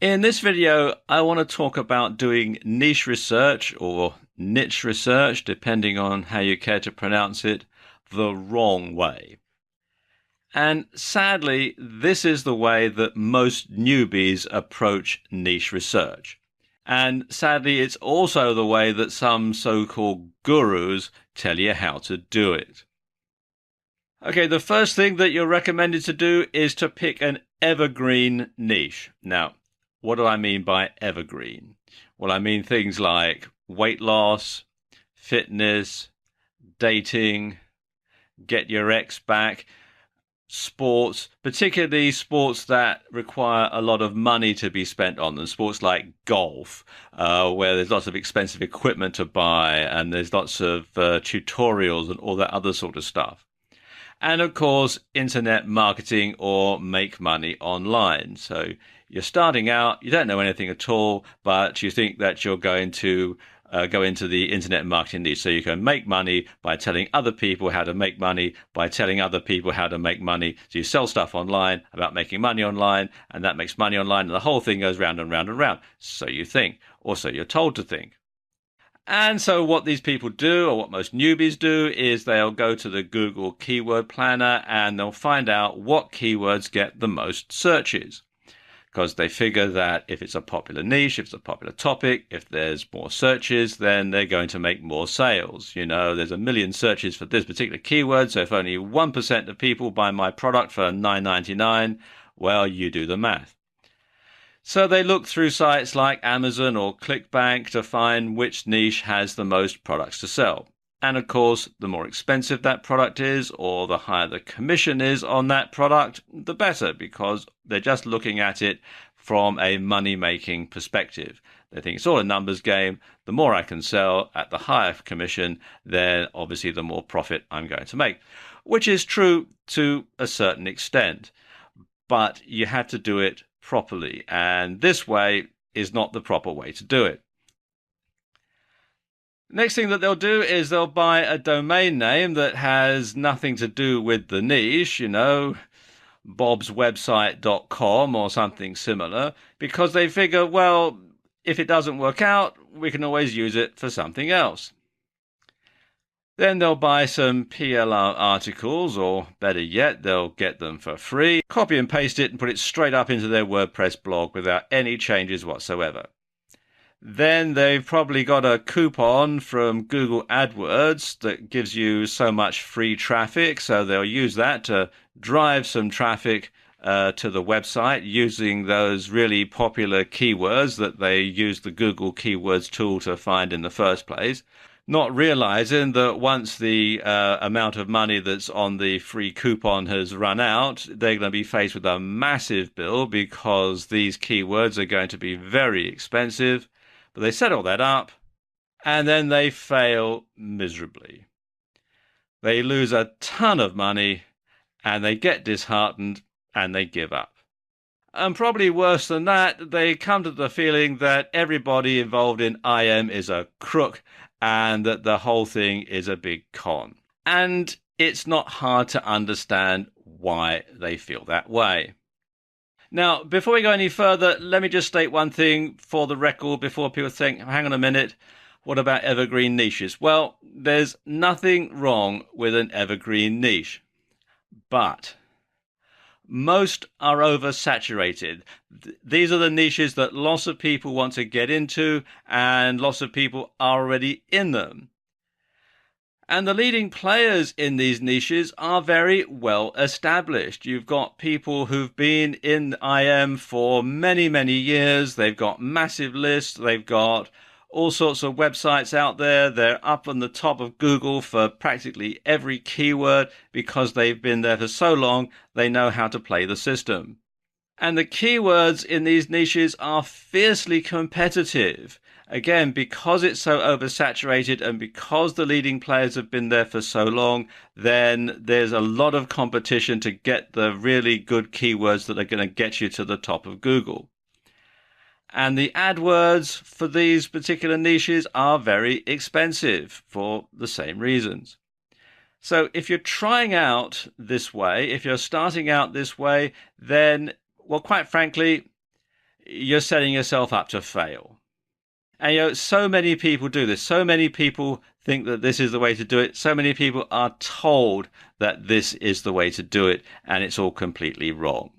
In this video, I want to talk about doing niche research or niche research, depending on how you care to pronounce it, the wrong way. And sadly, this is the way that most newbies approach niche research. And sadly, it's also the way that some so-called gurus tell you how to do it. Okay, the first thing that you're recommended to do is to pick an evergreen niche. Now, what do I mean by evergreen? Well, I mean things like weight loss, fitness, dating, get your ex back, sports, particularly sports that require a lot of money to be spent on them, sports like golf, where there's lots of expensive equipment to buy and there's lots of tutorials and all that other sort of stuff. And of course, internet marketing or make money online. So you're starting out, you don't know anything at all, but you think that you're going to go into the internet marketing niche. So you can make money by telling other people how to make money, by telling other people how to make money. So you sell stuff online about making money online, and that makes money online, and the whole thing goes round and round and round. So you think, or so you're told to think. And so what these people do, or what most newbies do, is they'll go to the Google Keyword Planner and they'll find out what keywords get the most searches. Because they figure that if it's a popular niche, if it's a popular topic, if there's more searches, then they're going to make more sales. You know, there's a million searches for this particular keyword, so if only 1% of people buy my product for $9.99, well, you do the math. So they look through sites like Amazon or ClickBank to find which niche has the most products to sell. And of course, the more expensive that product is, or the higher the commission is on that product, the better, because they're just looking at it from a money-making perspective. They think it's all a numbers game. The more I can sell at the higher commission, then obviously the more profit I'm going to make, which is true to a certain extent. But you have to do it properly, and this way is not the proper way to do it. Next thing that they'll do is they'll buy a domain name that has nothing to do with the niche, you know, bobswebsite.com or something similar, because they figure, well, if it doesn't work out, we can always use it for something else. Then they'll buy some PLR articles, or better yet, they'll get them for free, copy and paste it and put it straight up into their WordPress blog without any changes whatsoever. Then they've probably got a coupon from Google AdWords that gives you so much free traffic, so they'll use that to drive some traffic to the website using those really popular keywords that they use the Google Keywords tool to find in the first place, not realizing that once the amount of money that's on the free coupon has run out, they're going to be faced with a massive bill because these keywords are going to be very expensive. But they set all that up, and then they fail miserably. They lose a ton of money, and they get disheartened, and they give up. And probably worse than that, they come to the feeling that everybody involved in IM is a crook, and that the whole thing is a big con. And it's not hard to understand why they feel that way. Now, before we go any further, let me just state one thing for the record before people think, hang on a minute, what about evergreen niches? Well, there's nothing wrong with an evergreen niche, but most are oversaturated. These are the niches that lots of people want to get into, and lots of people are already in them. And the leading players in these niches are very well established. You've got people who've been in IM for many, many years. They've got massive lists. They've got all sorts of websites out there. They're up on the top of Google for practically every keyword because they've been there for so long, they know how to play the system. And the keywords in these niches are fiercely competitive. Again, because it's so oversaturated and because the leading players have been there for so long, then there's a lot of competition to get the really good keywords that are going to get you to the top of Google. And the AdWords for these particular niches are very expensive for the same reasons. So if you're trying out this way, if you're starting out this way, then, well, quite frankly, you're setting yourself up to fail. And so many people do this. So many people think that this is the way to do it. So many people are told that this is the way to do it, and it's all completely wrong.